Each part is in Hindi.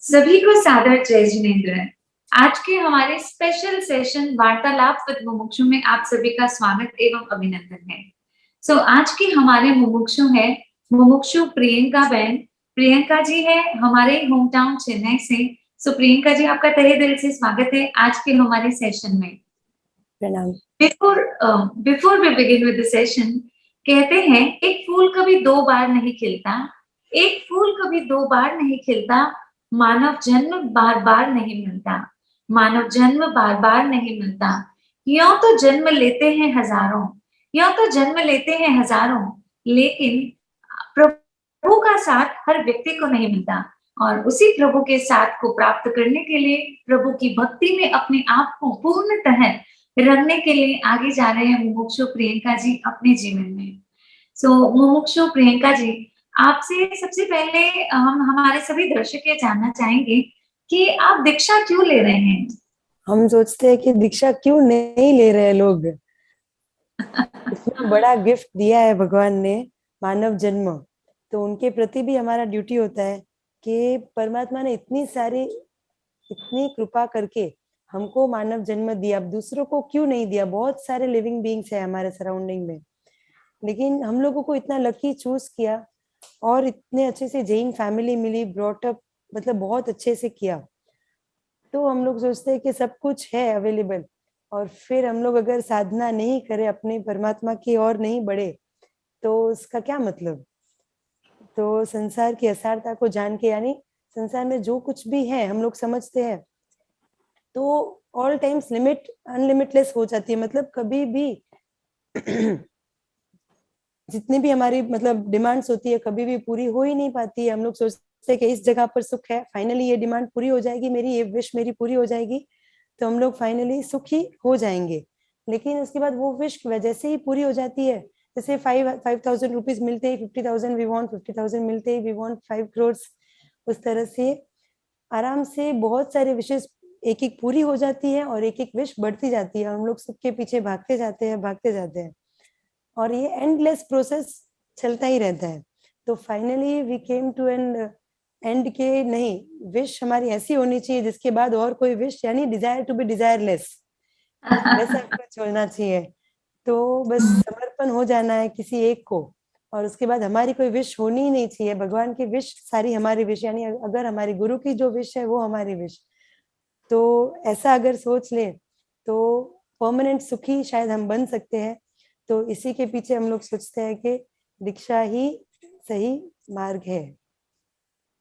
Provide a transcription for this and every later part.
सभी को सादर जय जिनेंद्र। आज के हमारे स्पेशल सेशन वार्तालाप विद मुमुक्षु में आप सभी का स्वागत एवं अभिनंदन है। आज के हमारे मुमुक्षु है मुमुक्षु प्रियंका बहन। प्रियंका जी है हमारे होम टाउन चेन्नई से। प्रियंका जी, आपका तहे दिल से स्वागत है आज के हमारे सेशन में। प्रणाम। Before we begin with the session, कहते हैं एक फूल कभी दो बार नहीं खिलता, एक फूल कभी दो बार नहीं खिलता, मानव जन्म बार बार नहीं मिलता, मानव जन्म बार बार नहीं मिलता। यूं तो जन्म लेते हैं हजारों, यूं तो जन्म लेते हैं हजारों, लेकिन प्रभु का साथ हर व्यक्ति को नहीं मिलता। और उसी प्रभु के साथ को प्राप्त करने के लिए प्रभु की भक्ति में अपने आप को पूर्णतः रखने के लिए आगे जा रहे हैं मुमुक्षु प्रियंका जी अपने जीवन में। मुमुक्षु प्रियंका जी, आपसे सबसे पहले हम हमारे सभी दर्शक ये जानना चाहेंगे कि आप दीक्षा क्यों ले रहे हैं? हम सोचते हैं कि दीक्षा क्यों नहीं ले रहे लोग। इतना बड़ा गिफ्ट दिया है भगवान ने, मानव जन्म, तो उनके प्रति भी हमारा ड्यूटी होता है कि परमात्मा ने इतनी कृपा करके हमको मानव जन्म दिया, अब दूसरों को क्यों नहीं दिया। बहुत सारे लिविंग बीइंग्स है हमारे सराउंडिंग में, लेकिन हम लोगों को इतना लकी चूज किया और इतने अच्छे से जैन फैमिली मिली, ब्रॉटअप मतलब बहुत अच्छे से किया। तो हम लोग सोचते हैं कि सब कुछ है अवेलेबल, और फिर हम लोग अगर साधना नहीं करें, अपने परमात्मा की ओर नहीं बढ़े, तो उसका क्या मतलब। तो संसार की असारता को जान के, यानी संसार में जो कुछ भी है हम लोग समझते हैं, तो ऑल टाइम्स लिमिट अनलिमिटलेस हो जाती है। मतलब कभी भी जितनी भी हमारी मतलब डिमांड्स होती है कभी भी पूरी हो ही नहीं पाती है। हम लोग सोचते हैं कि इस जगह पर सुख है, फाइनली ये डिमांड पूरी हो जाएगी, मेरी ये विश मेरी पूरी हो जाएगी, तो हम लोग फाइनली सुखी हो जाएंगे। लेकिन उसके बाद वो विश वजह से ही पूरी हो जाती है। जैसे 5,000 रुपीज मिलते ही 50,000 वी वांट, 50,000 मिलते ही वी वांट 5 करोड़। उस तरह से आराम से बहुत सारे विशेष एक एक पूरी हो जाती है और एक एक विश बढ़ती जाती है। हम लोग सुख के पीछे भागते जाते हैं, और ये एंडलेस प्रोसेस चलता ही रहता है। तो finally we came to an end के नहीं, विश हमारी ऐसी होनी चाहिए जिसके बाद और कोई विश, यानी डिजायर टू बी डिजायरलेस, वैसा कुछ होना चाहिए। तो बस समर्पण हो जाना है किसी एक को, और उसके बाद हमारी कोई विश होनी ही नहीं चाहिए। भगवान की विश सारी हमारी विश, यानी अगर हमारी गुरु की जो विश है वो हमारी विश, तो ऐसा अगर सोच ले तो परमानेंट सुखी शायद हम बन सकते हैं। तो इसी के पीछे हम लोग सोचते हैं कि दीक्षा ही सही मार्ग है।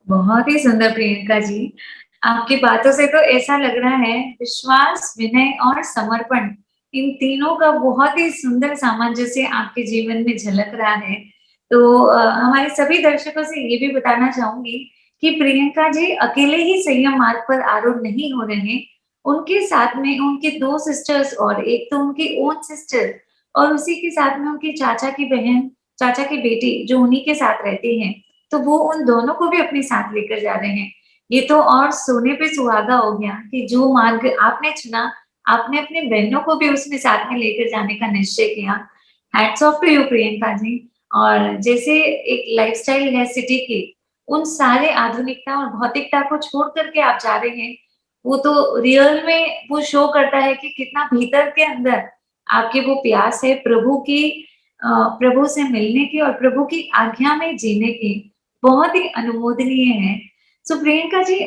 बहुत ही सुंदर प्रियंका जी, आपकी बातों से तो ऐसा लग रहा है विश्वास, विनय और समर्पण, इन तीनों का बहुत ही सुंदर सामंजस्य आपके जीवन में झलक रहा है। तो हमारे सभी दर्शकों से ये भी बताना चाहूंगी कि प्रियंका जी अकेले ही संयम मार्ग पर आरूढ़ नहीं हो रहे, उनके साथ में उनके दो सिस्टर्स, और एक तो उनकी ओन सिस्टर, और उसी के साथ में उनकी चाचा की बहन, चाचा की बेटी जो उन्हीं के साथ रहती हैं, तो वो उन दोनों को भी अपने साथ लेकर जा रहे हैं। ये तो और सोने पे सुहागा हो गया कि जो मार्ग आपने चुना, आपने अपने बहनों को भी उसमें साथ में लेकर जाने का निश्चय किया। Hats off to you Priyanka ji. और जैसे एक लाइफस्टाइल है सिटी की, उन सारे आधुनिकता और भौतिकता को छोड़ करके आप जा रहे हैं, वो तो रियल में वो शो करता है कि कितना भीतर के अंदर आपकी वो प्यास है प्रभु की, प्रभु से मिलने की और प्रभु की आज्ञा में जीने की। बहुत ही अनुमोदनीय है। प्रियंका जी,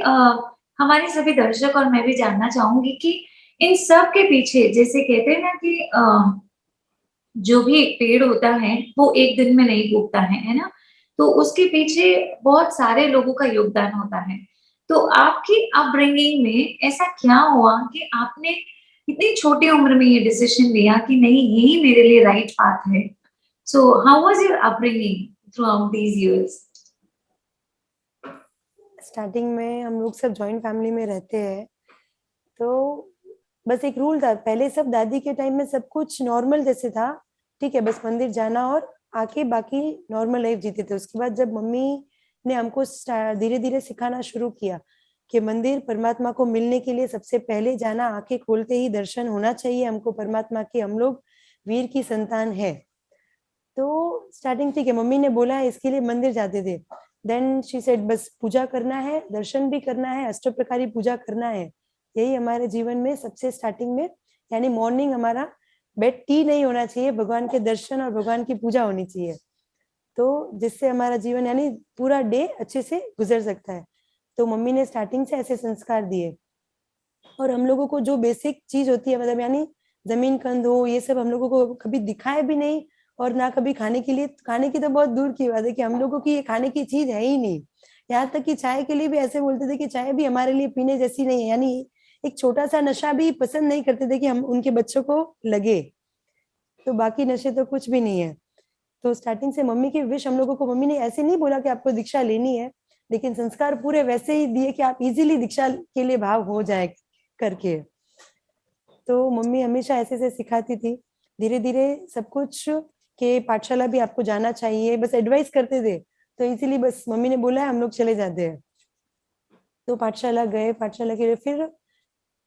हमारे सभी दर्शक और मैं भी जानना चाहूंगी कि इन सब के पीछे, जैसे कहते हैं ना कि जो भी एक पेड़ होता है वो एक दिन में नहीं उगता है ना, तो उसके पीछे बहुत सारे लोगों का योगदान होता है। तो आपकी अपब्रिंगिंग में ऐसा क्या हुआ कि आपने इतनी छोटी उम्र में ये डिसीजन लिया कि नहीं, यही मेरे लिए राइट पाथ है? So how was your upbringing through out these years? Starting में हम लोग सब जॉइंट फैमिली में रहते हैं, तो बस एक रूल था। पहले सब दादी के टाइम में सब कुछ नॉर्मल जैसे था, ठीक है, बस मंदिर जाना और आके बाकी नॉर्मल लाइफ जीते थे। उसके बाद जब मम्मी ने हमको धीरे धीरे सिखाना शुरू किया कि मंदिर परमात्मा को मिलने के लिए सबसे पहले जाना, आंखें खोलते ही दर्शन होना चाहिए हमको परमात्मा की, हम लोग वीर की संतान है। तो स्टार्टिंग ठीक है, मम्मी ने बोला है इसके लिए मंदिर जाते थे, देन शी सेड बस पूजा करना है, दर्शन भी करना है, अष्टप्रकारी पूजा करना है, यही हमारे जीवन में सबसे स्टार्टिंग में, यानी मॉर्निंग हमारा बेड टी नहीं होना चाहिए, भगवान के दर्शन और भगवान की पूजा होनी चाहिए, तो जिससे हमारा जीवन यानी पूरा डे अच्छे से गुजर सकता है। तो मम्मी ने स्टार्टिंग से ऐसे संस्कार दिए, और हम लोगों को जो बेसिक चीज होती है, मतलब यानी जमीन कंद हो, ये सब हम लोगों को कभी दिखाए भी नहीं, और ना कभी खाने के लिए, खाने की तो बहुत दूर की बात है कि हम लोगों की ये खाने की चीज है ही नहीं। यहाँ तक कि चाय के लिए भी ऐसे बोलते थे कि चाय भी हमारे लिए पीने जैसी नहीं है, यानी एक छोटा सा नशा भी पसंद नहीं करते थे कि हम उनके बच्चों को लगे, तो बाकी नशे तो कुछ भी नहीं है। तो स्टार्टिंग से मम्मी की विश हम लोगों को, मम्मी ने ऐसे नहीं बोला कि आपको दीक्षा लेनी है, लेकिन संस्कार पूरे वैसे ही दिए कि आप इजीली दीक्षा के लिए भाव हो जाए करके। तो मम्मी हमेशा ऐसे से सिखाती थी, धीरे धीरे सब कुछ, के पाठशाला भी आपको जाना चाहिए, बस एडवाइस करते थे, तो इसीलिए बस मम्मी ने बोला है हम लोग चले जाते हैं। तो पाठशाला गए, पाठशाला के फिर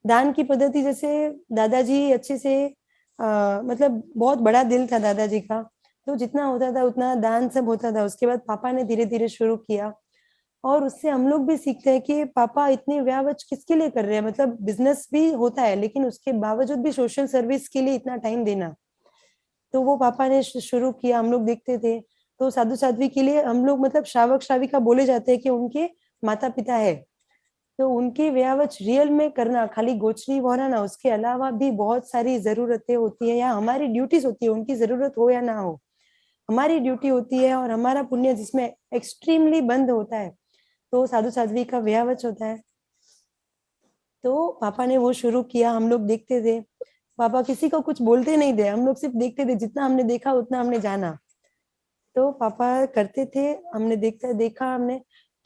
दान की पद्धति, जैसे दादाजी अच्छे से मतलब बहुत बड़ा दिल था दादाजी का, तो जितना होता था उतना दान सब होता था। उसके बाद पापा ने धीरे धीरे शुरू किया, और उससे हम लोग भी सीखते हैं कि पापा इतने व्यावच किसके लिए कर रहे हैं, मतलब बिजनेस भी होता है लेकिन उसके बावजूद भी सोशल सर्विस के लिए इतना टाइम देना। तो वो पापा ने शुरू किया, हम लोग देखते थे। तो साधु साध्वी के लिए हम लोग, मतलब श्रावक श्राविका बोले जाते हैं कि उनके माता पिता है, तो उनकी व्यावच रियल में करना, खाली गोचरी होना ना, उसके अलावा भी बहुत सारी जरूरतें होती है, या हमारी ड्यूटीज होती है, उनकी जरूरत हो या ना हो, हमारी ड्यूटी होती है, और हमारा पुण्य जिसमें एक्सट्रीमली बंद होता है, तो साधु साध्वी का व्यावच होता है। तो पापा ने वो शुरू किया, हम लोग देखते थे, पापा किसी को कुछ बोलते नहीं थे, हम लोग सिर्फ देखते थे, जितना हमने देखा उतना हमने जाना। तो पापा करते थे, हमने देखा हमने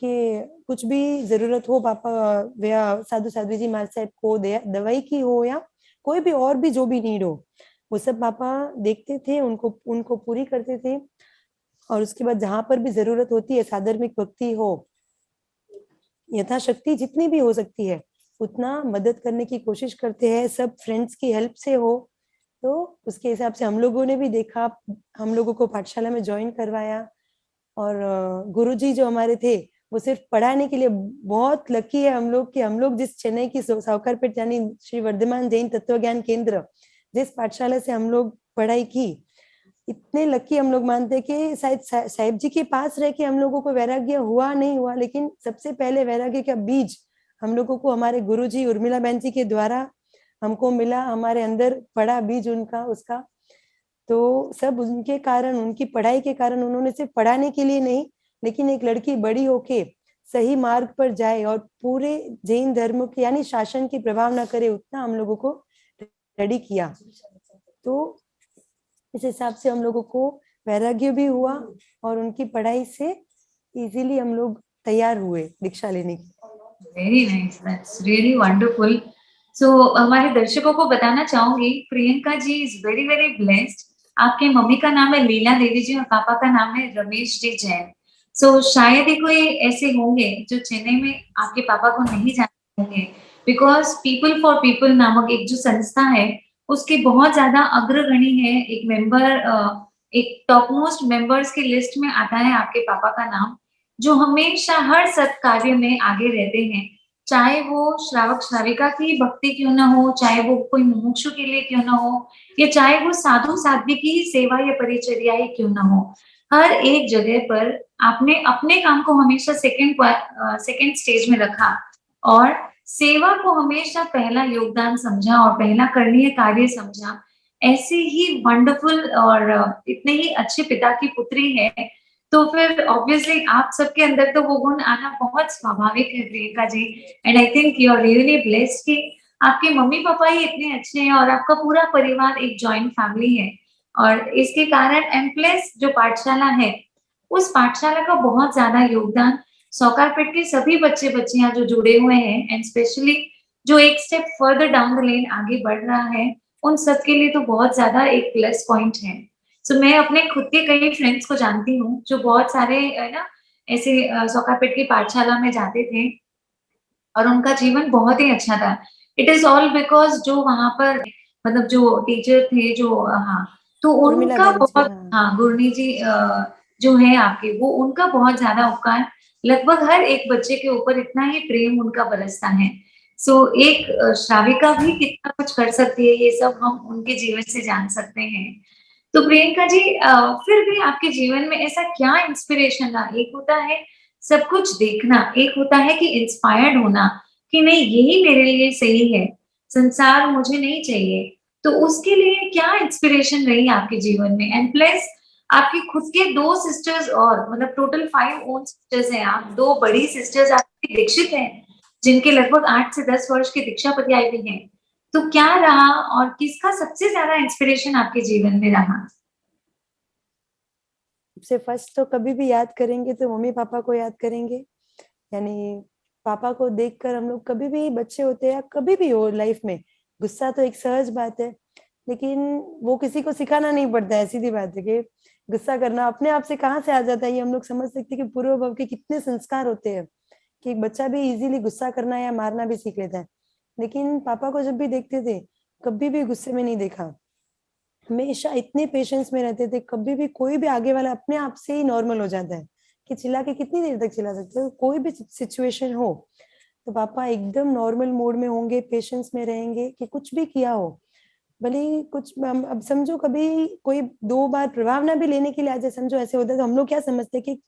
कि कुछ भी जरूरत हो, पापा या साधु साध्वी जी महाराज साहब को दवाई की हो या कोई भी और भी जो भी नीड हो, वो सब पापा देखते थे, उनको उनको पूरी करते थे। और उसके बाद जहां पर भी जरूरत होती है, साधर्मिक भक्ति हो, यथाशक्ति जितनी भी हो सकती है उतना मदद करने की कोशिश करते हैं, सब फ्रेंड्स की हेल्प से हो। तो उसके हिसाब से हम लोगों ने भी देखा, हम लोगों को पाठशाला में ज्वाइन करवाया। और गुरुजी जो हमारे थे वो सिर्फ पढ़ाने के लिए, बहुत लकी है हम लोग कि हम लोग जिस चेन्नई की सावकारपेट यानी श्री वर्धमान जैन तत्व ज्ञान केंद्र, जिस पाठशाला से हम लोग पढ़ाई की, इतने लकी हम लोग मानते हैं कि शायद साहिब जी के पास रह के हम लोगों को वैराग्य हुआ नहीं हुआ, लेकिन सबसे पहले वैराग्य का बीज हम लोगों को हमारे गुरुजी उर्मिला बहन जी के द्वारा हमको मिला, हमारे अंदर पड़ा बीज उनका उसका। तो सब उनके कारण, उनकी पढ़ाई के कारण, उन्होंने सिर्फ पढ़ाने के लिए नहीं, लेकिन एक लड़की बड़ी होके सही मार्ग पर जाए और पूरे जैन धर्म के यानी शासन की प्रभाव ना करे, उतना हम लोगों को रेडी किया। तो इस हिसाब से हम लोगों को वैराग्य भी हुआ, और उनकी पढ़ाई से इजीली हम लोग तैयार हुए दीक्षा लेने की। Very nice, that's really wonderful. So हमारे दर्शकों को बताना चाहूंगी, Priyanka ji is very very blessed. आपके मम्मी का नाम है लीला देवी जी और पापा का नाम है रमेश जी जैन। सो शायद ही कोई ऐसे होंगे जो चेन्नई में आपके पापा को नहीं जानते होंगे, बिकॉज पीपल फॉर पीपल नामक एक जो संस्था है उसके बहुत ज्यादा अग्रगणी है, एक मेंबर, एक टॉप मोस्ट मेंबर्स की लिस्ट में आता है आपके पापा का नाम, जो हमेशा हर सत्कार्य में आगे रहते हैं, चाहे वो श्रावक श्राविका की भक्ति क्यों ना हो, चाहे वो कोई मुमुक्षु के लिए क्यों ना हो, या चाहे वो साधु साध्वी की सेवा या परिचर्या ही क्यों ना हो, हर एक जगह पर आपने अपने काम को हमेशा सेकंड स्टेज में रखा और सेवा को हमेशा पहला योगदान समझा और पहला करणीय कार्य समझा। ऐसे ही वंडरफुल और इतने ही अच्छे पिता की पुत्री है, तो फिर ऑब्वियसली आप सबके अंदर तो वो गुण आना बहुत स्वाभाविक है Priyanka ji. And I think you are really blessed कि आपके मम्मी पापा ही इतने अच्छे हैं और आपका पूरा परिवार एक जॉइंट फैमिली है। और इसके कारण एमप्लेस जो पाठशाला है, उस पाठशाला का बहुत ज्यादा योगदान सौकारपेट के सभी बच्चे बच्चियां जो जुड़े हुए हैं, एंड स्पेशली जो एक step further down the lane आगे बढ़ रहा है, उन सबके लिए तो बहुत ज्यादा एक प्लस पॉइंट है। सो मैं अपने खुद के कई फ्रेंड्स को जानती हूँ जो बहुत सारे ना ऐसे सौकापेट की पाठशाला में जाते थे और उनका जीवन बहुत ही अच्छा था। इट इज ऑल बिकॉज जो वहां पर मतलब जो टीचर थे जो हाँ, तो उर्मिला उनका बहन जी, बहुत, हाँ। हाँ गुरनी जी जो है आपके, वो उनका बहुत ज्यादा उपकार लगभग हर एक बच्चे के ऊपर इतना ही प्रेम उनका बरसता है। सो एक श्राविका भी कितना कुछ कर सकती है, ये सब हम उनके जीवन से जान सकते हैं। तो प्रियंका जी, फिर भी आपके जीवन में ऐसा क्या इंस्पिरेशन रहा? एक होता है सब कुछ देखना, एक होता है कि इंस्पायर्ड होना कि नहीं यही मेरे लिए सही है, संसार मुझे नहीं चाहिए। तो उसके लिए क्या इंस्पिरेशन रही आपके जीवन में? एंड प्लस आपकी खुद के 2 सिस्टर्स और मतलब टोटल 5 ओन सिस्टर्स हैं आप, 2 बड़ी सिस्टर्स आपकी दीक्षित हैं, जिनके लगभग 8 से 10 वर्ष की दीक्षा पतियाई भी हैं। तो क्या रहा और किसका सबसे ज़्यादा इंस्पिरेशन आपके जीवन में रहा? सबसे फर्स्ट तो कभी भी याद करेंगे तो मम्मी पापा को याद करेंगे। यानी पापा को देखकर हम लोग, कभी भी बच्चे होते हैं या कभी भी हो लाइफ में, गुस्सा तो एक सहज बात है, लेकिन वो किसी को सिखाना नहीं पड़ता है। सीधी बात है कि गुस्सा करना अपने आप से कहाँ से आ जाता है, ये हम लोग समझ सकते हैं कि पूर्व भव के कितने संस्कार होते हैं कि एक बच्चा भी इजीली गुस्सा करना या मारना भी सीख लेता है। लेकिन पापा को जब भी देखते थे, कभी भी गुस्से में नहीं देखा, हमेशा इतने पेशेंस में रहते थे। कभी भी कोई भी आगे वाला अपने आप से ही नॉर्मल हो जाता है कि चिल्ला के कितनी देर तक चिल्ला सकते हो, कोई भी सिचुएशन हो तो पापा एकदम नॉर्मल मोड में होंगे, पेशेंस में रहेंगे कि कुछ भी किया हो, भले ही कुछ अब समझो कभी कोई 2 बार प्रभाव ना भी लेने के लिए आ जाए, समझो ऐसे होता है तो हम लोग क्या समझते हैं कि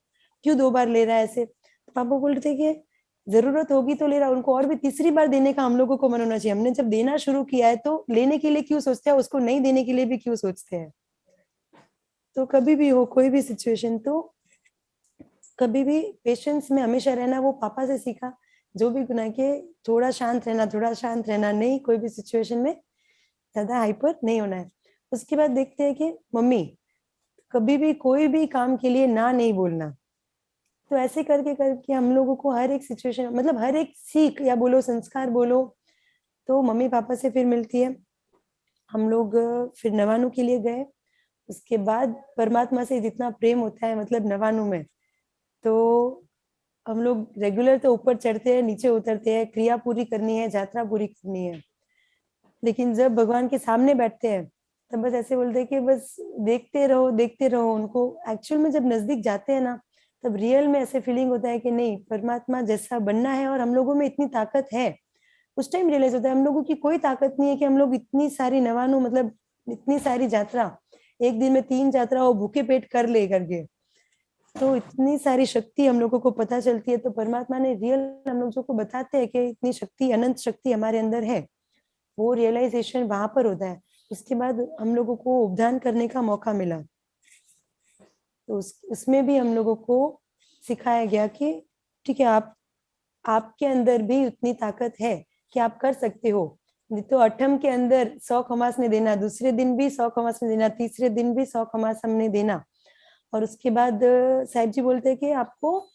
क्यों 2 बार ले रहा है ऐसे, तो पापा बोलते थे कि जरूरत होगी तो ले रहा, उनको और भी तीसरी बार देने का हम लोगों को मन होना चाहिए। हमने जब देना शुरू किया है तो लेने के लिए क्यों सोचते हैं, उसको नहीं देने के लिए भी क्यों सोचते हैं। तो कभी भी हो कोई भी सिचुएशन, तो कभी भी पेशेंस में हमेशा रहना, वो पापा से सीखा। जो भी गुनाह के थोड़ा शांत रहना, थोड़ा शांत रहना, नहीं कोई भी सिचुएशन में ज्यादा हाइपर नहीं होना है। उसके बाद देखते हैं कि मम्मी कभी भी कोई भी काम के लिए ना नहीं बोलना। तो ऐसे करके करके हम लोगों को हर एक सिचुएशन, मतलब हर एक सीख या बोलो संस्कार बोलो, तो मम्मी पापा से फिर मिलती है। हम लोग फिर नवानू के लिए गए। उसके बाद परमात्मा से जितना प्रेम होता है मतलब नवानू में, तो हम लोग रेगुलर तो ऊपर चढ़ते हैं नीचे उतरते हैं, क्रिया पूरी करनी है, यात्रा पूरी करनी है। लेकिन जब भगवान के सामने बैठते हैं तब बस ऐसे बोलते हैं कि बस देखते रहो उनको। एक्चुअल में जब नजदीक जाते हैं ना, तब रियल में ऐसे फीलिंग होता है कि नहीं, परमात्मा जैसा बनना है और हम लोगों में इतनी ताकत है। उस टाइम रियलाइज होता है हम लोगों की कोई ताकत नहीं है कि हम लोग इतनी सारी नवानु, मतलब इतनी सारी यात्रा, एक दिन में 3 यात्रा वो भूखे पेट कर ले करके, तो इतनी सारी शक्ति हम लोगों को पता चलती है। तो परमात्मा ने रियल हम लोगों को बताते हैं कि इतनी शक्ति, अनंत शक्ति हमारे अंदर है। वो रियलाइजेशन वहां पर होता है। उसके बाद हम लोगों को उपदान करने का मौका मिला, तो उसमें भी हम लोगों को सिखाया गया कि ठीक है, आपके अंदर भी उतनी ताकत है कि आप कर सकते हो। नहीं तो अठम के अंदर 100 खमास ने देना, दूसरे दिन भी 100 खमास ने देना, तीसरे दिन भी 100 खमास हमने देना। और उसके बाद साहिब जी बोलते हैं कि आपको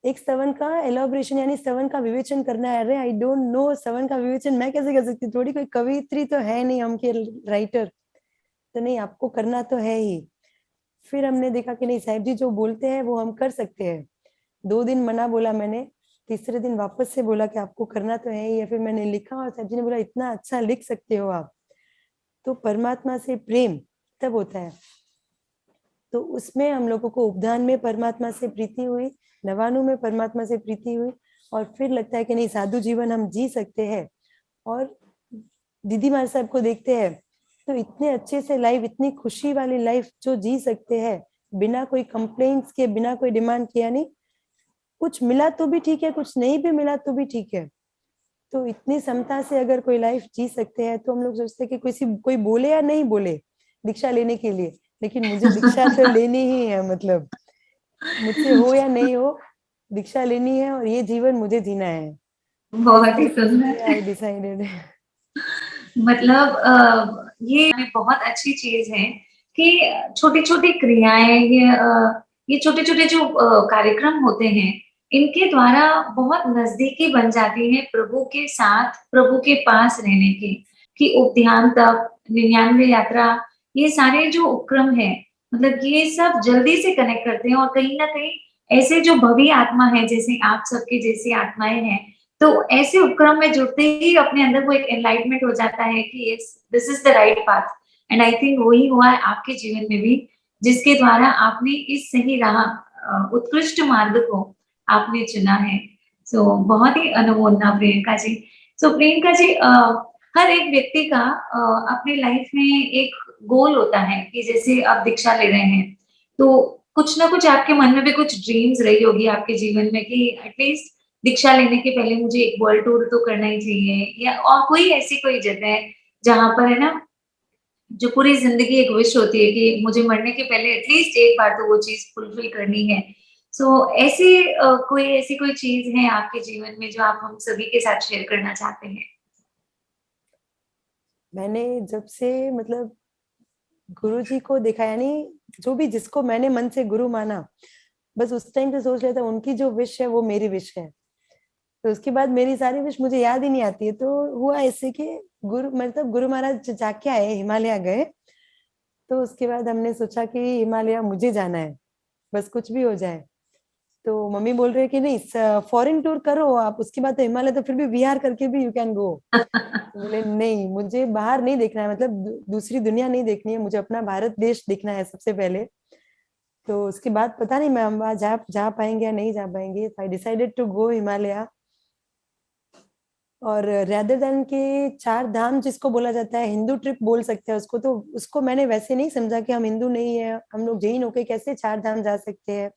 एक स्तवन का एलोब्रेशन यानी स्तवन का विवेचन करना है। अरे आई डोंट नो, स्तवन का विवेचन मैं कैसे कर सकती हूँ, थोड़ी कोई कवित्री तो है नहीं हम के राइटर, तो नहीं आपको करना तो है ही। फिर हमने देखा कि नहीं, साहिब जी जो बोलते हैं वो हम कर सकते हैं। 2 दिन मना बोला मैंने, तीसरे दिन वापस से बोला कि आपको करना तो है ही। या फिर मैंने लिखा और साहिब जी ने बोला इतना अच्छा लिख सकते हो आप। तो परमात्मा से प्रेम तब होता है। तो उसमें हम लोगों को उपदान में परमात्मा से प्रीति हुई, नवानु में परमात्मा से प्रीति हुई, और फिर लगता है कि नहीं साधु जीवन हम जी सकते हैं। और दीदी मार साहब को देखते हैं तो इतने अच्छे से लाइफ, इतनी खुशी वाली लाइफ जो जी सकते हैं, बिना कोई कंप्लेंट्स के, बिना कोई डिमांड किया। नहीं कुछ मिला तो भी ठीक है, कुछ नहीं भी मिला तो भी ठीक है। तो इतनी समता से अगर कोई लाइफ जी सकते हैं, तो हम लोग सोचते हैं कि कोई बोले या नहीं बोले दीक्षा लेने के लिए, लेकिन मुझे दीक्षा तो लेनी ही है। मतलब मुझसे हो या नहीं हो, दीक्षा लेनी है और ये जीवन मुझे जीना है। बहुत ही ऐसे सुंदर। I decided. मतलब ये बहुत अच्छी चीज है कि छोटी छोटी क्रियाएं, ये छोटे छोटे जो कार्यक्रम होते हैं, इनके द्वारा बहुत नजदीकी बन जाती है प्रभु के साथ, प्रभु के पास रहने की। कि उपध्यान तप, 99 यात्रा, ये सारे जो उपक्रम है, मतलब ये सब जल्दी से कनेक्ट करते हैं। और कहीं ना कहीं ऐसे जो भव्य आत्मा है, जैसे आप सबके जैसी आत्माएं हैं, तो ऐसे उपक्रम में जुड़ते ही अपने अंदर वो एक एनलाइटमेंट हो जाता है कि yes, this is the right path. And I think वही हुआ है आपके जीवन में भी, जिसके द्वारा आपने इस सही राह, उत्कृष्ट मार्ग को आपने चुना है। सो बहुत ही अनमोल ना प्रियंका जी। सो प्रियंका जी, हर एक व्यक्ति का अपनी लाइफ में एक गोल होता है कि जैसे आप दीक्षा ले रहे हैं, तो कुछ ना कुछ आपके मन में भी कुछ ड्रीम्स रही होगी आपके जीवन में कि एटलीस्ट दीक्षा लेने के पहले मुझे एक वर्ल्ड टूर तो करना ही चाहिए, या और कोई ऐसी कोई जगह है जहाँ पर है ना, जो पूरी ज़िंदगी एक विश होती है कि मुझे मरने के पहले एटलीस्ट एक बार तो वो चीज़ फुलफिल करनी है। सो ऐसी कोई ऐसी कोई चीज़ है आपके जीवन में जो आप हम सभी के साथ शेयर करना चाहते हैं? मैंने जब से मतलब गुरु जी को देखा, यानी जो भी जिसको मैंने मन से गुरु माना, बस उस टाइम पे सोच लेता उनकी जो विश है वो मेरी विश है। तो उसके बाद मेरी सारी विश मुझे याद ही नहीं आती है। तो हुआ ऐसे कि गुरु मतलब गुरु महाराज जाके आए, हिमालय गए। तो उसके बाद हमने सोचा कि हिमालय मुझे जाना है, बस कुछ भी हो जाए। तो मम्मी बोल रहे हैं कि नहीं, फॉरेन टूर करो आप, उसके बाद तो हिमालय तो फिर भी वीआर करके भी यू कैन गो। तो बोले नहीं, मुझे बाहर नहीं देखना है, मतलब दूसरी दुनिया नहीं देखनी है, मुझे अपना भारत देश देखना है सबसे पहले। तो उसके बाद पता नहीं मैं वहां जा पाएंगे या नहीं जा पाएंगे। I decided to go Himalaya. और रेदर देन के चार धाम जिसको बोला जाता है, हिंदू ट्रिप बोल सकते हैं उसको, तो उसको मैंने वैसे नहीं समझा कि हम हिंदू नहीं है, हम लोग जैन होके कैसे चार धाम जा सकते हैं।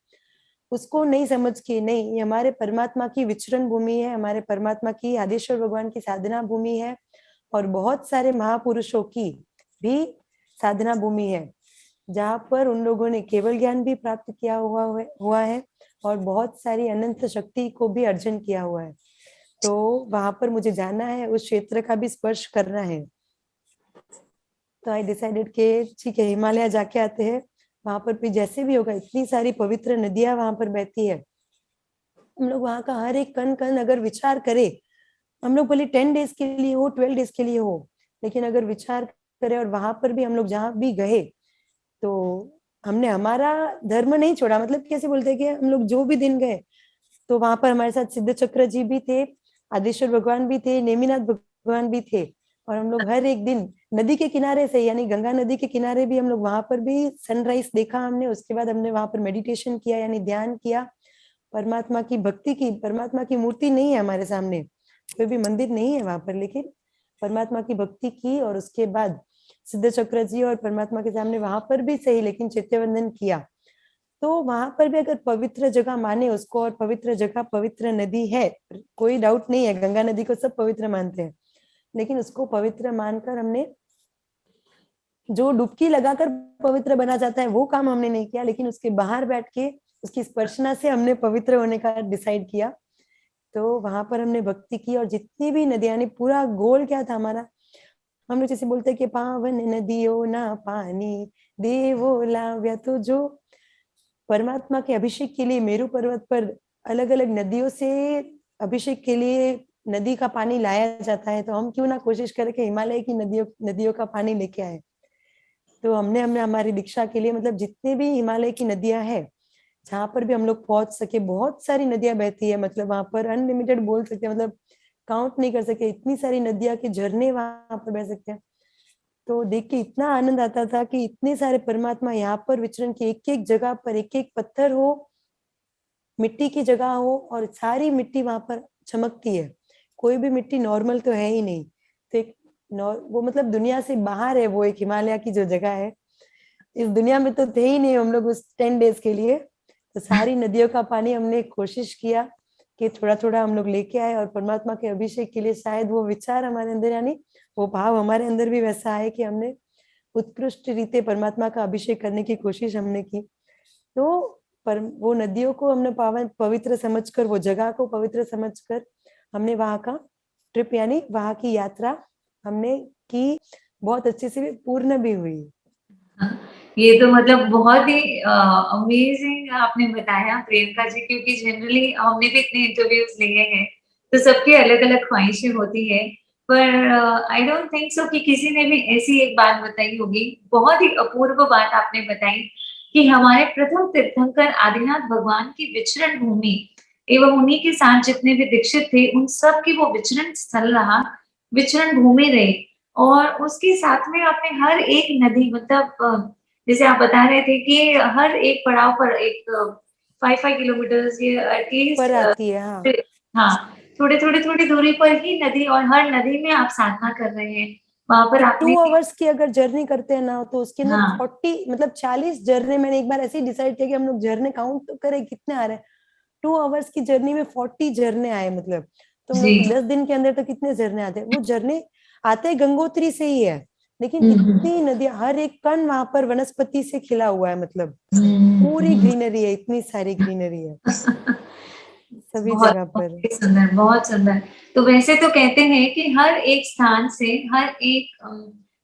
उसको नहीं समझ के, नहीं, ये हमारे परमात्मा की विचरण भूमि है, हमारे परमात्मा की, आदिश्वर भगवान की साधना भूमि है, और बहुत सारे महापुरुषों की भी साधना भूमि है, जहाँ पर उन लोगों ने केवल ज्ञान भी प्राप्त किया हुआ है और बहुत सारी अनंत शक्ति को भी अर्जन किया हुआ है। तो वहां पर मुझे जाना है, उस क्षेत्र का भी स्पर्श करना है। तो आई डिसाइडेड कि ठीक है, हिमालय जाके आते हैं। वहां पर भी जैसे भी होगा, इतनी सारी पवित्र नदियां वहां पर बहती है, हम लोग वहां का हर एक कण कण अगर विचार करें, हम लोग भले 10 डेज के लिए हो, 12 डेज के लिए हो, लेकिन अगर विचार करें और वहां पर भी हम लोग जहाँ भी गए, तो हमने हमारा धर्म नहीं छोड़ा। मतलब कैसे बोलते हैं कि हम लोग जो भी दिन गए, तो वहां पर हमारे साथ सिद्ध चक्र जी भी थे, आदिश्वर भगवान भी थे, नेमिनाथ भगवान भी थे। और हम लोग हर एक दिन नदी के किनारे से, यानी गंगा नदी के किनारे भी हम लोग वहां पर भी सनराइज देखा हमने। उसके बाद हमने वहां पर मेडिटेशन किया, यानी ध्यान किया, परमात्मा की भक्ति की। परमात्मा की मूर्ति नहीं है हमारे सामने, कोई भी मंदिर नहीं है वहां पर, लेकिन परमात्मा की भक्ति की। और उसके बाद सिद्ध चक्र जी और परमात्मा के सामने वहां पर भी सही, लेकिन चैत्यवंदन किया। तो वहां पर भी अगर पवित्र जगह माने उसको, और पवित्र जगह पवित्र नदी है, कोई डाउट नहीं है, गंगा नदी को सब पवित्र मानते हैं, लेकिन उसको पवित्र मानकर हमने जो डुबकी लगाकर पवित्र बना जाता है वो काम हमने नहीं किया, लेकिन उसके बाहर बैठ के उसकी स्पर्शना से हमने पवित्र होने का डिसाइड किया। तो वहां पर हमने भक्ति की, और जितनी भी नदियां, यानी पूरा गोल क्या था हमारा, हम लोग जैसे बोलते हैं कि पावन नदियों ना पानी देवो लाव्या, तो जो परमात्मा के अभिषेक के लिए मेरू पर्वत पर अलग अलग नदियों से अभिषेक के लिए नदी का पानी लाया जाता है, तो हम क्यों ना कोशिश करें कि हिमालय की नदियों नदियों का पानी लेके आए। तो हमने हमने हमारी दीक्षा के लिए, मतलब जितने भी हिमालय की नदियां हैं जहाँ पर भी हम लोग पहुंच सके, बहुत सारी नदियां बहती है, मतलब वहां पर अनलिमिटेड बोल सकते हैं, मतलब काउंट नहीं कर सके, इतनी सारी नदियां के झरने वहां पर बह सकते हैं। तो देख के इतना आनंद आता था कि इतने सारे परमात्मा यहाँ पर विचरण की, एक एक जगह पर एक एक पत्थर हो, मिट्टी की जगह हो, और सारी मिट्टी वहां पर चमकती है। कोई भी मिट्टी नॉर्मल तो है ही नहीं। तो एक वो मतलब दुनिया से बाहर है, वो एक हिमालय की जो जगह है, इस दुनिया में तो थे ही नहीं हम लोग उस 10 डेज के लिए। तो सारी नदियों का पानी हमने कोशिश किया कि थोड़ा थोड़ा हम लोग लेके आए, और परमात्मा के अभिषेक के लिए शायद वो विचार हमारे अंदर, यानी वो भाव हमारे अंदर भी वैसा आए कि हमने उत्कृष्ट रीते परमात्मा का अभिषेक करने की कोशिश हमने की। तो पर वो नदियों को हमने पावन पवित्र समझकर, वो जगह को पवित्र समझकर हमने वहां का ट्रिप, यानी वहां की यात्रा हमने की, बहुत अच्छे से पूर्ण भी हुई। ये तो मतलब बहुत ही अमेजिंग आपने बताया प्रियंका जी, क्योंकि जनरली हमने भी इतने इंटरव्यूज लिए हैं तो सबकी अलग अलग ख्वाहिशें होती है, पर आई डोंट थिंक सो कि किसी ने भी ऐसी एक बात बताई होगी। बहुत ही अपूर्व बात आपने बताई कि हमारे प्रथम तीर्थंकर आदिनाथ भगवान की विचरण भूमि एवं उन्हीं के साथ जितने भी दीक्षित थे उन सब की वो विचरण स्थल रहा, विचरण भूमि रही। और उसके साथ में आपने हर एक नदी, मतलब जैसे आप बता रहे थे कि हर एक पड़ाव पर एक 5 किलोमीटर्स ये पर एटलीस्ट आती है, हाँ। हाँ, थोड़ी दूरी पर ही नदी, और हर नदी में आप साधना कर रहे हैं, वहां पर आपने 2 आवर्स की अगर जर्नी करते हैं ना, तो उसके अंदर हाँ 40 मतलब 40 झरने, मैंने एक बार ऐसे ही डिसाइड किया कि हम लोग झरने काउंट तो करें कितने आ रहे हैं। 2 आवर्स की जर्नी में 40 झरने आए, मतलब तो हम जी। लोग 10 दिन के अंदर तो कितने झरने आते हैं। वो झरने आते हैं गंगोत्री से ही है, लेकिन हम्म इतनी नदियां, हर एक कण वहां पर वनस्पति से खिला हुआ है, मतलब पूरी हम्म। ग्रीनरी है, इतनी सारी ग्रीनरी है सभी बहुत जगह बहुत पर। ही सुंदर, बहुत सुंदर। तो वैसे तो कहते हैं कि हर एक स्थान से,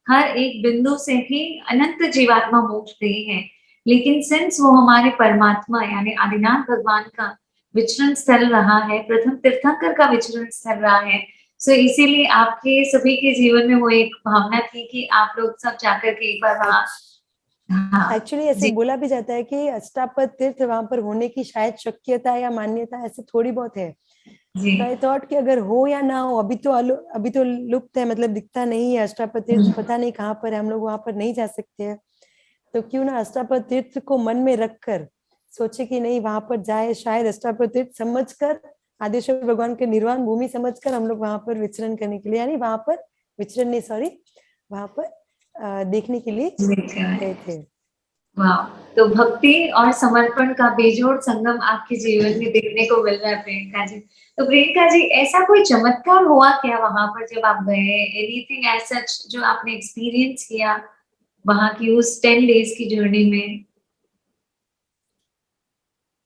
हर एक बिंदु से भी अनंत जीवात्मा मोक्ष गई है, लेकिन सिंस वो हमारे परमात्मा यानी आदिनाथ भगवान का विचरण स्थल रहा है, प्रथम तीर्थंकर का विचरण स्थल रहा है, सो इसीलिए आपके सभी के जीवन में वो एक भावना थी कि आप लोग सब जाकर के एक बार वहाँ। हाँ एक्चुअली ऐसे जी बोला भी जाता है कि अष्टापद तीर्थ वहां पर होने की शायद शक्यता या मान्यता ऐसे थोड़ी बहुत है। जी। तो आई थॉट कि अगर हो या ना हो, अभी तो लुप्त है, मतलब दिखता नहीं है अष्टापद तीर्थ, पता नहीं कहाँ पर है, हम लोग वहां पर नहीं जा सकते हैं। तो क्यों ना अष्टापद तीर्थ को मन में रखकर सोचे कि नहीं वहां पर जाए, शायद अष्टापद तीर्थ समझकर, आदिशक्ति भगवान के निर्वाण भूमि समझकर हम लोग वहां पर विचरण करने के लिए, यानी वहां पर विचरण नहीं, सॉरी, वहां पर देखने के लिए गए थे। वाह! तो भक्ति और समर्पण का बेजोड़ संगम आपके जीवन में देखने को मिल रहा है प्रियंका जी। तो प्रियंका जी, ऐसा कोई चमत्कार हुआ क्या वहां पर जब आप गए? एनीथिंग एज सच जो आपने एक्सपीरियंस किया वहां की उस 10 डेज की जर्नी में?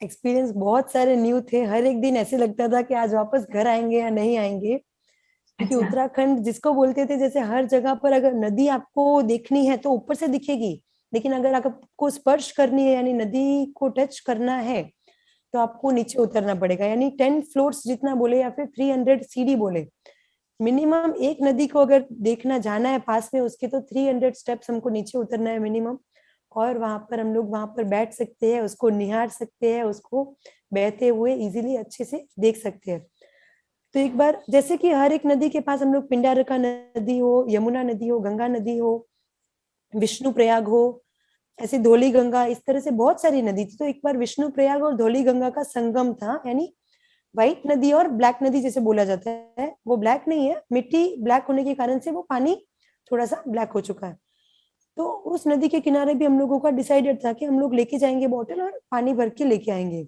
एक्सपीरियंस बहुत सारे न्यू थे, हर एक दिन ऐसे लगता था कि आज वापस घर आएंगे या नहीं आएंगे, क्योंकि अच्छा। उत्तराखंड जिसको बोलते थे, जैसे हर जगह पर अगर नदी आपको देखनी है तो ऊपर से दिखेगी, लेकिन अगर आपको स्पर्श करनी है यानी नदी को टच करना है तो आपको नीचे उतरना पड़ेगा, यानी 10 फ्लोर्स जितना बोले या फिर 300 सीढ़ी बोले, मिनिमम एक नदी को अगर देखना जाना है पास में उसके, तो 300 स्टेप्स हमको नीचे उतरना है मिनिमम। और वहां पर हम लोग वहां पर बैठ सकते हैं, उसको निहार सकते हैं, उसको बहते हुए इजीली अच्छे से देख सकते हैं। तो एक बार जैसे कि हर एक नदी के पास हम लोग, पिंडारका नदी हो, यमुना नदी हो, गंगा नदी हो, विष्णु प्रयाग हो, ऐसे धौली गंगा, इस तरह से बहुत सारी नदी थी। तो एक बार विष्णु प्रयाग और धौली गंगा का संगम था, यानी व्हाइट नदी और ब्लैक नदी जैसे बोला जाता है, वो ब्लैक नहीं है, मिट्टी ब्लैक होने के कारण से वो पानी थोड़ा सा ब्लैक हो चुका है। तो उस नदी के किनारे भी हम लोगों का डिसाइडेड था कि हम लोग लेके जाएंगे बॉटल और पानी भर के लेके आएंगे।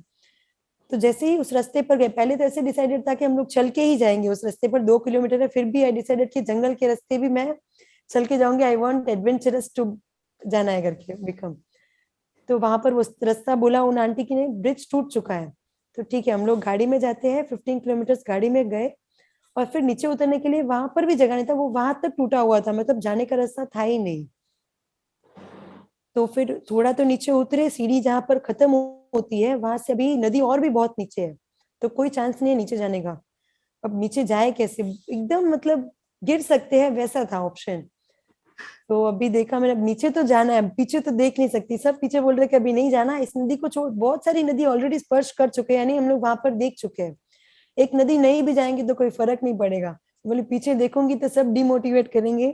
तो जैसे ही उस रास्ते पर गए, पहले तो ऐसे डिसाइडेड था कि हम लोग चल के ही जाएंगे, उस रास्ते पर 2 किलोमीटर है, फिर भी आई डिसाइडेड कि जंगल के रास्ते भी मैं चल के जाऊंगी, आई वांट एडवेंचरस टू जाना है करके बिकम। तो वहां पर वो रास्ता बोला उन आंटी की ने, ब्रिज टूट चुका है। तो ठीक है, हम लोग गाड़ी में जाते हैं, 15 किलोमीटर गाड़ी में गए, और फिर नीचे उतरने के लिए वहां पर भी जगह नहीं था, वो वहां तक टूटा हुआ था, मतलब जाने का रास्ता था ही नहीं। तो फिर थोड़ा तो नीचे उतरे, सीढ़ी जहां पर खत्म होती है वहां से अभी नदी और भी बहुत नीचे है, तो कोई चांस नहीं है नीचे जाने का। अब नीचे जाए कैसे, एकदम मतलब गिर सकते हैं वैसा था ऑप्शन। तो अभी देखा मैंने, अब नीचे तो जाना है, पीछे तो देख नहीं सकती, सब पीछे बोल रहे कि अभी नहीं जाना, इस नदी को छोड़, बहुत सारी नदी ऑलरेडी स्पर्श कर चुके हैं, यानी हम लोग वहां पर देख चुके हैं, एक नदी नहीं भी जाएंगे तो कोई फर्क नहीं पड़ेगा। बोले पीछे देखूंगी तो सब डिमोटिवेट करेंगे,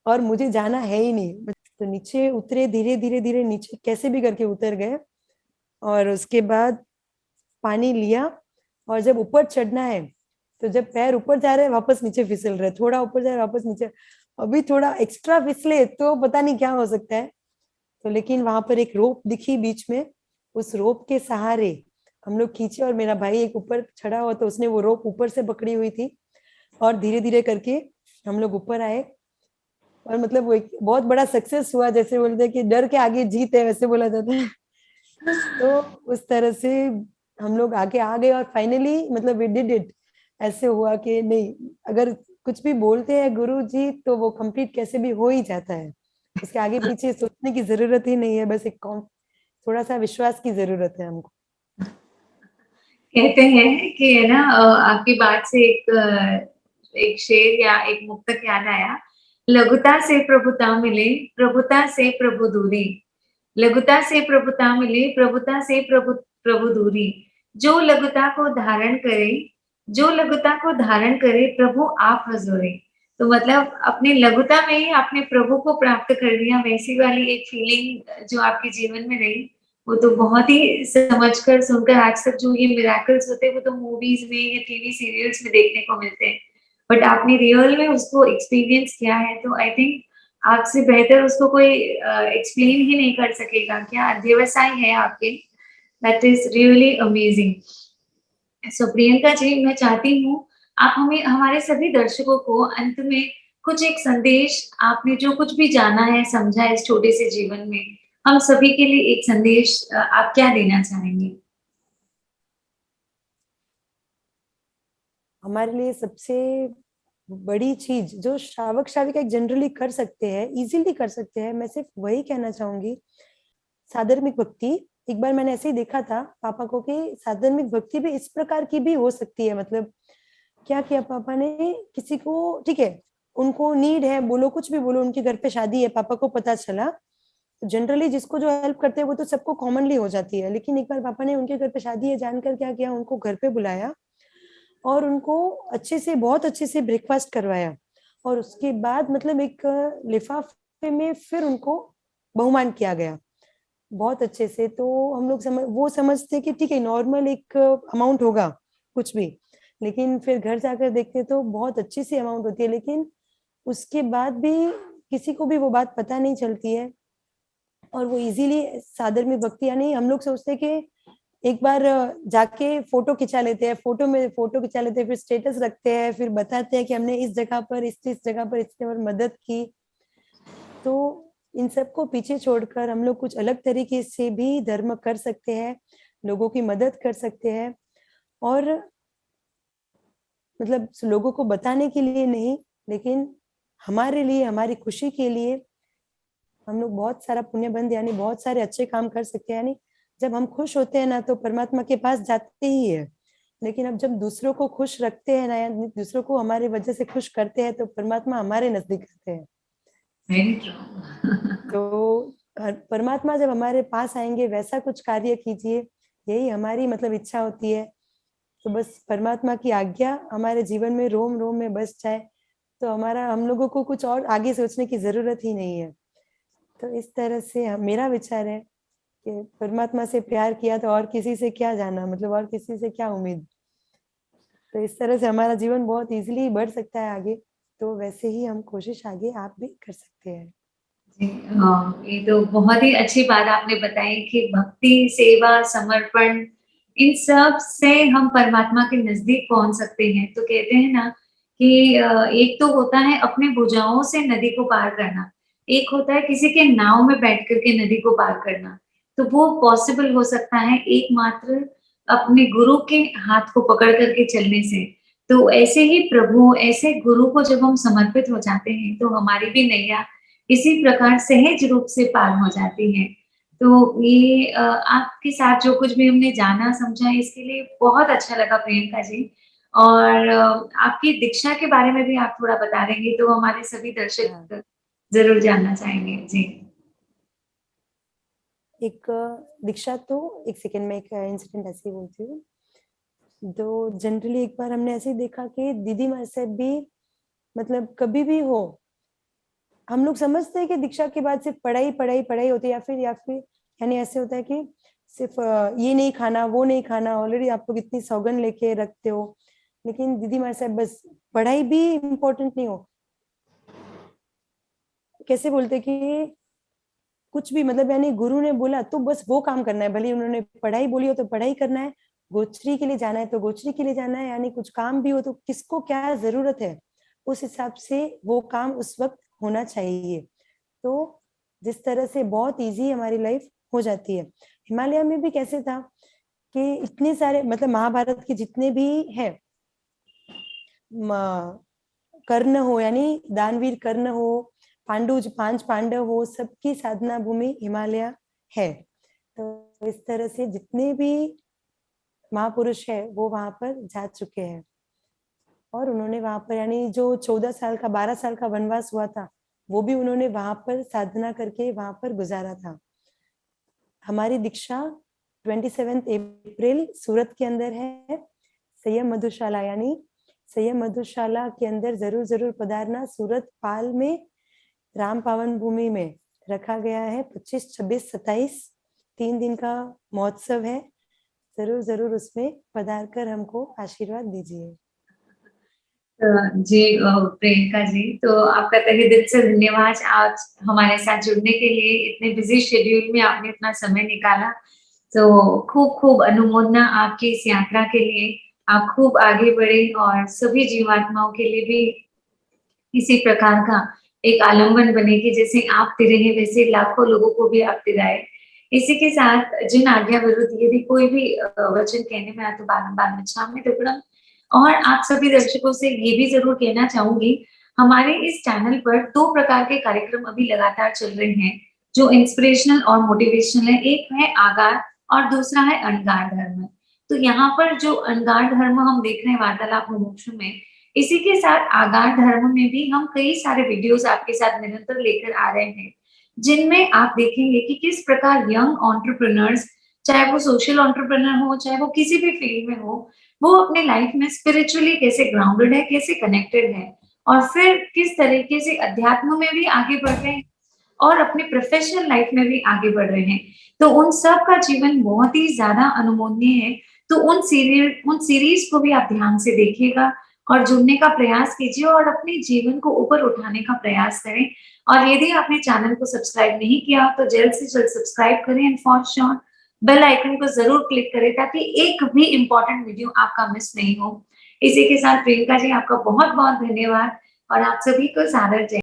और मुझे जाना है ही नहीं। तो नीचे उतरे, धीरे धीरे धीरे नीचे कैसे भी करके उतर गए, और उसके बाद पानी लिया, और जब ऊपर चढ़ना है, तो जब पैर ऊपर जा रहे हैं वापस नीचे फिसल रहे, थोड़ा ऊपर जा रहे वापस नीचे, अभी थोड़ा एक्स्ट्रा फिसले तो पता नहीं क्या हो सकता है। तो लेकिन वहां पर एक रोप दिखी बीच में, उस रोप के सहारे हम लोग खींचे, और मेरा भाई एक ऊपर चढ़ा हुआ, तो उसने वो रोप ऊपर से पकड़ी हुई थी, और धीरे धीरे करके हम लोग ऊपर आए। और मतलब वो एक बहुत बड़ा सक्सेस हुआ, जैसे बोलते हैं कि डर के आगे जीत है, वैसे बोला जाता है। तो उस तरह से हम लोग आगे आ गए, और फाइनली मतलब वी डिड इट। ऐसे हुआ कि नहीं, अगर कुछ भी बोलते हैं गुरु जी तो वो कंप्लीट कैसे भी हो ही जाता है, उसके आगे पीछे सोचने की जरूरत ही नहीं है, बस एक थोड़ा सा विश्वास की जरूरत है हमको। कहते हैं कि है ना, आपकी बात से एक शेर या एक मुक्तक याद आया। लघुता से प्रभुता मिले, प्रभुता से प्रभु दूरी। लघुता से प्रभुता मिले, प्रभुता से प्रभु दूरी। जो लघुता को धारण करे, जो लघुता को धारण करे, प्रभु आप हजूरी। तो मतलब अपनी लघुता में ही आपने प्रभु को प्राप्त कर लिया, वैसी वाली एक फीलिंग जो आपके जीवन में रही, वो तो बहुत ही समझकर सुनकर आज तक जो ये मिरेकल्स होते हैं वो तो मूवीज में या टीवी सीरियल्स में देखने को मिलते हैं, बट आपने रियल में उसको एक्सपीरियंस किया है तो आई थिंक आपसे बेहतर उसको कोई एक्सप्लेन ही नहीं कर सकेगा। क्या अध्यवसाय है आपके, दैट इज रियली अमेजिंग। सो प्रियंका जी, मैं चाहती हूँ आप हमें हमारे सभी दर्शकों को अंत में कुछ एक संदेश, आपने जो कुछ भी जाना है समझा है इस छोटे से जीवन में, हम सभी के लिए एक संदेश आप क्या देना चाहेंगे? हमारे लिए सबसे बड़ी चीज जो श्रावक श्राविका एक जनरली कर सकते हैं, इजीली कर सकते हैं, मैं सिर्फ वही कहना चाहूंगी, साधर्मिक भक्ति। एक बार मैंने ऐसे ही देखा था पापा को कि साधर्मिक भक्ति भी इस प्रकार की भी हो सकती है। मतलब क्या किया पापा ने, किसी को, ठीक है, उनको नीड है, बोलो कुछ भी बोलो, उनके घर पे शादी है, पापा को पता चला। जनरली जिसको जो हेल्प करते हैं वो तो सबको कॉमनली हो जाती है, लेकिन एक बार पापा ने उनके घर पे शादी है जानकर क्या किया, उनको घर पे बुलाया और उनको अच्छे से, बहुत अच्छे से ब्रेकफास्ट करवाया, और उसके बाद मतलब एक लिफाफे में फिर उनको बहुमान किया गया बहुत अच्छे से। तो हम लोग वो समझते कि ठीक है नॉर्मल एक अमाउंट होगा कुछ भी, लेकिन फिर घर जाकर देखते तो बहुत अच्छी सी अमाउंट होती है, लेकिन उसके बाद भी किसी को भी वो बात पता नहीं चलती है। और वो इजीली सादर में भक्ति, यानी हम लोग सोचते हैं कि एक बार जाके फोटो खिंचा लेते हैं, फोटो खिंचा लेते हैं, फिर स्टेटस रखते हैं, फिर बताते हैं कि हमने इस जगह पर इस जगह पर इसने पर मदद की। तो इन सबको पीछे छोड़कर हम लोग कुछ अलग तरीके से भी धर्म कर सकते हैं, लोगों की मदद कर सकते हैं। और मतलब लोगों को बताने के लिए नहीं, लेकिन हमारे लिए, हमारी खुशी के लिए हम लोग बहुत सारा पुण्य बंद, यानी बहुत सारे अच्छे काम कर सकते हैं। यानी जब हम खुश होते हैं ना तो परमात्मा के पास जाते ही है, लेकिन अब जब दूसरों को खुश रखते हैं ना, या दूसरों को हमारे वजह से खुश करते हैं, तो परमात्मा हमारे नजदीक आते हैं। Very true. तो परमात्मा जब हमारे पास आएंगे वैसा कुछ कार्य कीजिए, यही हमारी मतलब इच्छा होती है। तो बस परमात्मा की आज्ञा हमारे जीवन में रोम रोम में बस जाए, तो हमारा, हम लोगों को कुछ और आगे सोचने की जरूरत ही नहीं है। तो इस तरह से मेरा विचार है कि परमात्मा से प्यार किया तो और किसी से क्या जाना, मतलब और किसी से क्या उम्मीद। तो इस तरह से हमारा जीवन बहुत इजीली बढ़ सकता है आगे। तो वैसे ही हम कोशिश आगे आप भी कर सकते हैं। जी, ये तो बहुत ही अच्छी बात आपने बताई कि भक्ति, सेवा, समर्पण, इन सब से हम परमात्मा के नजदीक पहुंच सकते हैं। तो कहते हैं ना कि एक तो होता है अपने भुजाओं से नदी को पार करना, एक होता है किसी के नाव में बैठ करके नदी को पार करना। तो वो पॉसिबल हो सकता है एकमात्र अपने गुरु के हाथ को पकड़ करके चलने से। तो ऐसे ही प्रभु, ऐसे गुरु को जब हम समर्पित हो जाते हैं तो हमारी भी नैया इसी प्रकार सहज रूप से पार हो जाती है। तो ये आपके साथ जो कुछ भी हमने जाना समझा इसके लिए बहुत अच्छा लगा प्रियंका जी। और आपकी दीक्षा के बारे में भी आप थोड़ा बता देंगे तो हमारे सभी हाँ, दर्शक जरूर जानना चाहेंगे। जी। एक दीक्षा तो, एक सेकेंड में एक इंसिडेंट ऐसे ही बोलती हूँ। तो जनरली एक बार हमने ऐसे ही देखा कि दीदी माँ से भी, मतलब कभी भी हो, हम लोग समझते हैं कि दीक्षा के बाद सिर्फ पढ़ाई पढ़ाई पढ़ाई होती है, या फिर यानी ऐसे होता है कि सिर्फ ये नहीं खाना वो नहीं खाना, ऑलरेडी आप लोग इतनी सौगन लेके रखते हो। लेकिन दीदी माँ साहब बस पढ़ाई भी इम्पोर्टेंट नहीं हो, कैसे बोलते कि कुछ भी, मतलब यानी गुरु ने बोला तो बस वो काम करना है, भले उन्होंने पढ़ाई बोली हो तो पढ़ाई करना है, गोचरी के लिए जाना है तो गोचरी के लिए जाना है, यानी कुछ काम भी हो तो किसको क्या जरूरत है उस हिसाब से वो काम उस वक्त होना चाहिए। तो जिस तरह से बहुत इजी हमारी लाइफ हो जाती है। हिमालय में भी कैसे था कि इतने सारे, मतलब महाभारत के जितने भी है, कर्ण हो, यानी दानवीर कर्ण हो, पांडु 5 पांडव हो, सबकी साधना भूमि हिमालय है। तो इस तरह से जितने भी महापुरुष है वो वहां पर जा चुके हैं, और उन्होंने वहां पर, यानी जो 14 साल का 12 साल का वनवास हुआ था वो भी उन्होंने वहां पर साधना करके वहां पर गुजारा था। हमारी दीक्षा 27 अप्रैल सूरत के अंदर है, संयम मधुशाला, यानी संयम मधुशाला के अंदर जरूर जरूर पधारना। सूरत पाल में राम पावन भूमि में रखा गया है 25, 26, 27 3 दिन का महोत्सव है, ज़रूर उसमें पधार कर हमको आशीर्वाद दीजिए। जी प्रियंका जी, तो आपका तहे दिल से धन्यवाद आज हमारे साथ जुड़ने के लिए। इतने बिज़ी शेड्यूल में आपने इतना समय निकाला, तो खूब-खूब अनुमोदना आपकी इस यात्रा के लिए। आप खूब आगे बढ़े और सभी जीवात्माओं के लिए भी इसी प्रकार का एक आलंबन बने कि जैसे आप तिरे हैं, वैसे लाखों लोगों को भी आप तिराए। इसी के साथ जिन आज्ञा विरुद्ध यदि कोई भी वचन कहने में आए तो बारंबार मैं क्षामि दुक्कडम। और आप सभी दर्शकों से ये भी ज़रूर कहना चाहूँगी, हमारे इस चैनल पर 2 प्रकार के कार्यक्रम अभी लगातार चल रहे हैं, जो इंस्पिरेशनल और मोटिवेशनल है। एक है आगार और दूसरा है अणगार धर्म। तो यहाँ पर जो अणगार धर्म हम देख रहे हैं वार्तालाप मुमुक्षु में, इसी के साथ आगार धर्म में भी हम कई सारे वीडियोज़ आपके साथ निरंतर लेकर आ रहे हैं, जिनमें आप देखेंगे कि किस प्रकार यंग एंटरप्रेन्योर्स, चाहे वो सोशल एंटरप्रेन्योर हो, चाहे वो किसी भी फील्ड में हो, वो अपने लाइफ में स्पिरिचुअली कैसे ग्राउंडेड है, कैसे कनेक्टेड है और फिर किस तरीके से अध्यात्म में भी आगे बढ़ रहे हैं और अपने प्रोफेशनल लाइफ में भी आगे बढ़ रहे हैं। तो उन सब का जीवन बहुत ही ज़्यादा अनुमोदनीय है। तो उन सीरीज़ को भी आप ध्यान से देखिएगा और जुड़ने का प्रयास कीजिए और अपने जीवन को ऊपर उठाने का प्रयास करें। और यदि आपने चैनल को सब्सक्राइब नहीं किया तो जल्द से जल्द सब्सक्राइब करें and for sure bell icon को ज़रूर क्लिक करें ताकि एक भी इम्पोर्टेंट वीडियो आपका मिस नहीं हो। इसी के साथ प्रियंका जी आपका बहुत-बहुत धन्यवाद और आप सभी को सादर जय